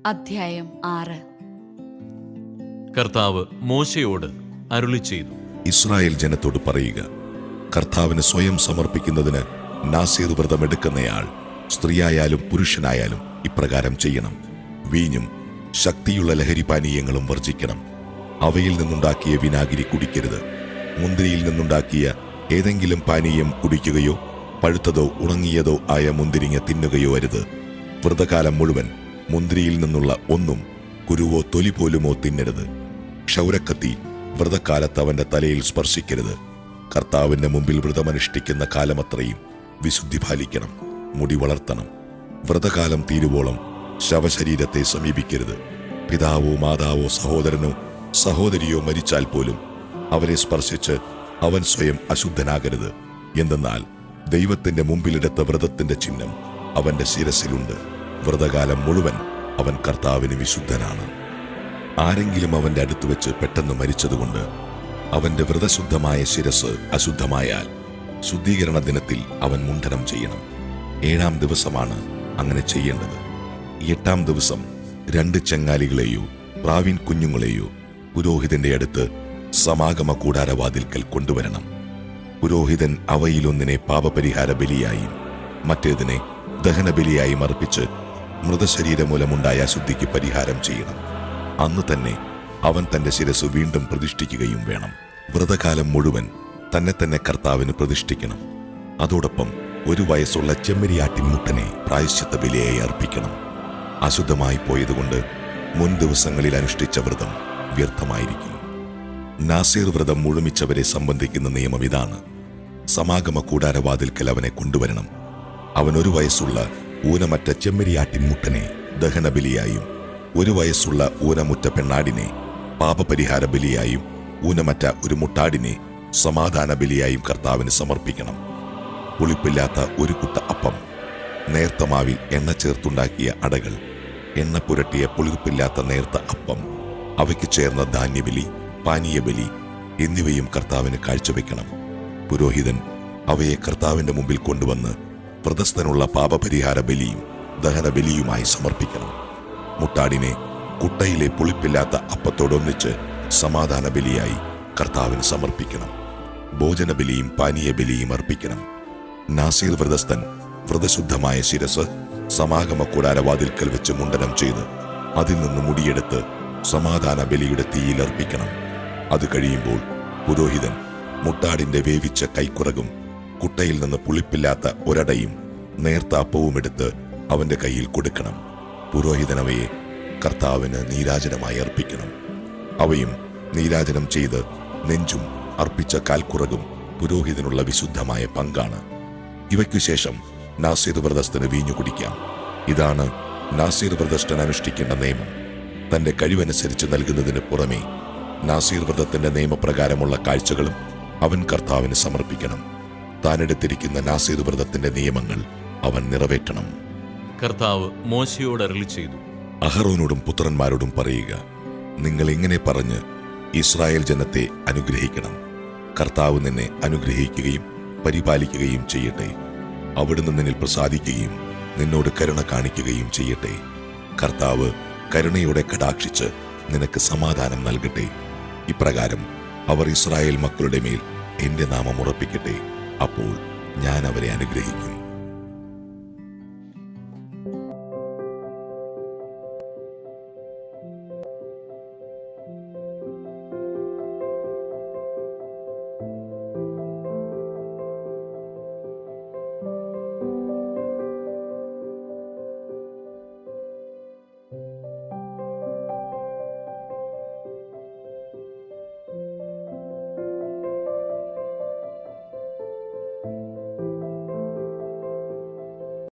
അധ്യായം 6. കർത്താവ് മോശയോട് അരുളിച്ചെയ്തു, ഇസ്രായേൽ ജനത്തോട് പറയുക, കർത്താവിന് സ്വയം സമർപ്പിക്കുന്നതിന് നാസീർ വ്രതമെടുക്കുന്നയാൾ സ്ത്രീയായാലും പുരുഷനായാലും ഇപ്രകാരം ചെയ്യണം. വീഞ്ഞും ശക്തിയുള്ള ലഹരിപാനീയങ്ങളും വർജിക്കണം. അവയിൽ നിന്നുണ്ടാക്കിയ വിനാഗിരി കുടിക്കരുത്. മുന്തിരിയിൽ നിന്നുണ്ടാക്കിയ ഏതെങ്കിലും പാനീയം കുടിക്കുകയോ പഴുത്തതോ ഉണങ്ങിയതോ ആയ മുന്തിരിങ്ങ തിന്നുകയോ അരുത്. വ്രതകാലം മുഴുവൻ മുന്തിരിയിൽ നിന്നുള്ള ഒന്നും കുരുവോ തൊലി പോലുമോ തിന്നരുത്. ക്ഷൗരക്കത്തി വ്രതകാലത്ത് അവന്റെ തലയിൽ സ്പർശിക്കരുത്. കർത്താവിന്റെ മുമ്പിൽ വ്രതമനുഷ്ഠിക്കുന്ന കാലമത്രയും വിശുദ്ധി പാലിക്കണം. മുടി വളർത്തണം. വ്രതകാലം തീരുവോളം ശവശരീരത്തെ സമീപിക്കരുത്. പിതാവോ മാതാവോ സഹോദരനോ സഹോദരിയോ മരിച്ചാൽ പോലും അവരെ സ്പർശിച്ച് അവൻ സ്വയം അശുദ്ധനാകരുത്. എന്തെന്നാൽ ദൈവത്തിന്റെ മുമ്പിലെടുത്ത വ്രതത്തിന്റെ ചിഹ്നം അവന്റെ ശിരസിലുണ്ട്. വ്രതകാലം മുഴുവൻ അവൻ കർത്താവിന് വിശുദ്ധനാണ്. ആരെങ്കിലും അവന്റെ അടുത്ത് വെച്ച് പെട്ടെന്ന് മരിച്ചതുകൊണ്ട് അവന്റെ വ്രതശുദ്ധമായ ശിരസ് അശുദ്ധമായാൽ ശുദ്ധീകരണ ദിനത്തിൽ അവൻ മുണ്ഡനം ചെയ്യണം. 7-ാം ദിവസമാണ് അങ്ങനെ ചെയ്യേണ്ടത്. 8-ാം ദിവസം 2 ചെങ്ങാലികളെയോ പ്രാവിൻ കുഞ്ഞുങ്ങളെയോ പുരോഹിതന്റെ അടുത്ത് സമാഗമ കൂടാരവാതിൽക്കൽ കൊണ്ടുവരണം. പുരോഹിതൻ അവയിലൊന്നിനെ പാപപരിഹാര ബലിയായും മറ്റേതിനെ ദഹനബലിയായും അർപ്പിച്ച് മൃതശരീരം മൂലമുണ്ടായ അശുദ്ധിക്ക് പരിഹാരം ചെയ്യണം. അന്ന് തന്നെ അവൻ തന്റെ ശിരസ് വീണ്ടും പ്രതിഷ്ഠിക്കുകയും വേണം. വ്രതകാലം മുഴുവൻ തന്നെ കർത്താവിന് പ്രതിഷ്ഠിക്കണം. അതോടൊപ്പം 1 വയസ്സുള്ള ചെമ്മരിയാട്ടിൻ മുട്ടനെ പ്രായശ്ചിത്ത ബലിയായി അർപ്പിക്കണം. അശുദ്ധമായി പോയതുകൊണ്ട് മുൻ ദിവസങ്ങളിൽ അനുഷ്ഠിച്ച വ്രതം വ്യർത്ഥമായിരിക്കും. നാസീർ വ്രതം മുഴുമിച്ചവരെ സംബന്ധിക്കുന്ന നിയമം ഇതാണ്. സമാഗമ കൂടാരവാതിൽക്കൽ അവനെ കൊണ്ടുവരണം. അവൻ 1 വയസ്സുള്ള ഊനമറ്റ ചെമ്മരിയാട്ടിൻ മുട്ടനെ ദഹനബലിയായും 1 വയസ്സുള്ള ഊനമുറ്റ പെണ്ണാടിനെ പാപപരിഹാര ബലിയായും ഊനമറ്റ ഒരു മുട്ടാടിനെ സമാധാന ബലിയായും കർത്താവിന് സമർപ്പിക്കണം. പുളിപ്പില്ലാത്ത 1 കുട്ട അപ്പം, നേർത്ത മാവിൽ എണ്ണ ചേർത്തുണ്ടാക്കിയ അടകൾ, എണ്ണ പുരട്ടിയ പുളിപ്പില്ലാത്ത നേർത്ത അപ്പം, അവയ്ക്ക് ചേർന്ന ധാന്യബലി, പാനീയബലി എന്നിവയും കർത്താവിന് കാഴ്ചവെക്കണം. പുരോഹിതൻ അവയെ കർത്താവിന്റെ മുമ്പിൽ കൊണ്ടുവന്ന് വ്രതസ്ഥനുള്ള പാപപരിഹാര ബലിയും ദഹനബലിയുമായി സമർപ്പിക്കണം. മുട്ടാടിനെ കുട്ടയിലെ പുളിപ്പില്ലാത്ത അപ്പത്തോടൊന്നിച്ച് സമാധാന ബലിയായി കർത്താവിന് സമർപ്പിക്കണം. ഭോജനബലിയും പാനീയബലിയും അർപ്പിക്കണം. നാസീർ വ്രതസ്ഥൻ വ്രതശുദ്ധമായ ശിരസ് സമാഗമ കൂടാരവാതിൽക്കൽ വെച്ച് മുണ്ഡനം ചെയ്ത് അതിൽ നിന്ന് മുടിയെടുത്ത് സമാധാന ബലിയുടെ തീയിൽ അർപ്പിക്കണം. അത് കഴിയുമ്പോൾ പുരോഹിതൻ മുട്ടാടിന്റെ വേവിച്ച കൈക്കുറകും കുട്ടയിൽ നിന്ന് പുളിപ്പില്ലാത്ത ഒരടയും നേർത്ത അപ്പവും എടുത്ത് അവന്റെ കയ്യിൽ കൊടുക്കണം. പുരോഹിതൻ അവയെ കർത്താവിന് നീരാജനമായി അർപ്പിക്കണം. അവയും നീരാജനം ചെയ്ത് നെഞ്ചും അർപ്പിച്ച കാൽക്കുറകും പുരോഹിതനുള്ള വിശുദ്ധമായ പങ്കാണ്. ഇവയ്ക്കു ശേഷം നാസീർ വ്രതസ്ഥന് വീഞ്ഞു കുടിക്കാം. ഇതാണ് നാസീർ വ്രതസ്ഥൻ അനുഷ്ഠിക്കേണ്ട നിയമം. തന്റെ കഴിവനുസരിച്ച് നൽകുന്നതിന് പുറമേ നാസീർ വ്രതത്തിന്റെ നിയമപ്രകാരമുള്ള കാഴ്ചകളും അവൻ കർത്താവിന് സമർപ്പിക്കണം. താനെടുത്തിരിക്കുന്ന നാസീർ വ്രതത്തിന്റെ നിയമങ്ങൾ അവൻ നിറവേറ്റണം. കർത്താവ് മോശയോട് അരുളിച്ചെയ്തു, അഹറോനോടും പുത്രന്മാരോടും പറയുക, നിങ്ങൾ ഇങ്ങനെ പറഞ്ഞ് ഇസ്രായേൽ ജനത്തെ അനുഗ്രഹിക്കണം. കർത്താവ് നിന്നെ അനുഗ്രഹിക്കുകയും പരിപാലിക്കുകയും ചെയ്യട്ടെ. അവിടുന്ന് നിന്നിൽ പ്രസാദിക്കുകയും നിന്നോട് കരുണ കാണിക്കുകയും ചെയ്യട്ടെ. കർത്താവ് കരുണയോടെ കടാക്ഷിച്ച് നിനക്ക് സമാധാനം നൽകട്ടെ. ഇപ്രകാരം അവർ ഇസ്രായേൽ മക്കളുടെ മേൽ എന്റെ നാമം ഉറപ്പിക്കട്ടെ. അപ്പോൾ ഞാൻ അവരെ അനുഗ്രഹിക്കും.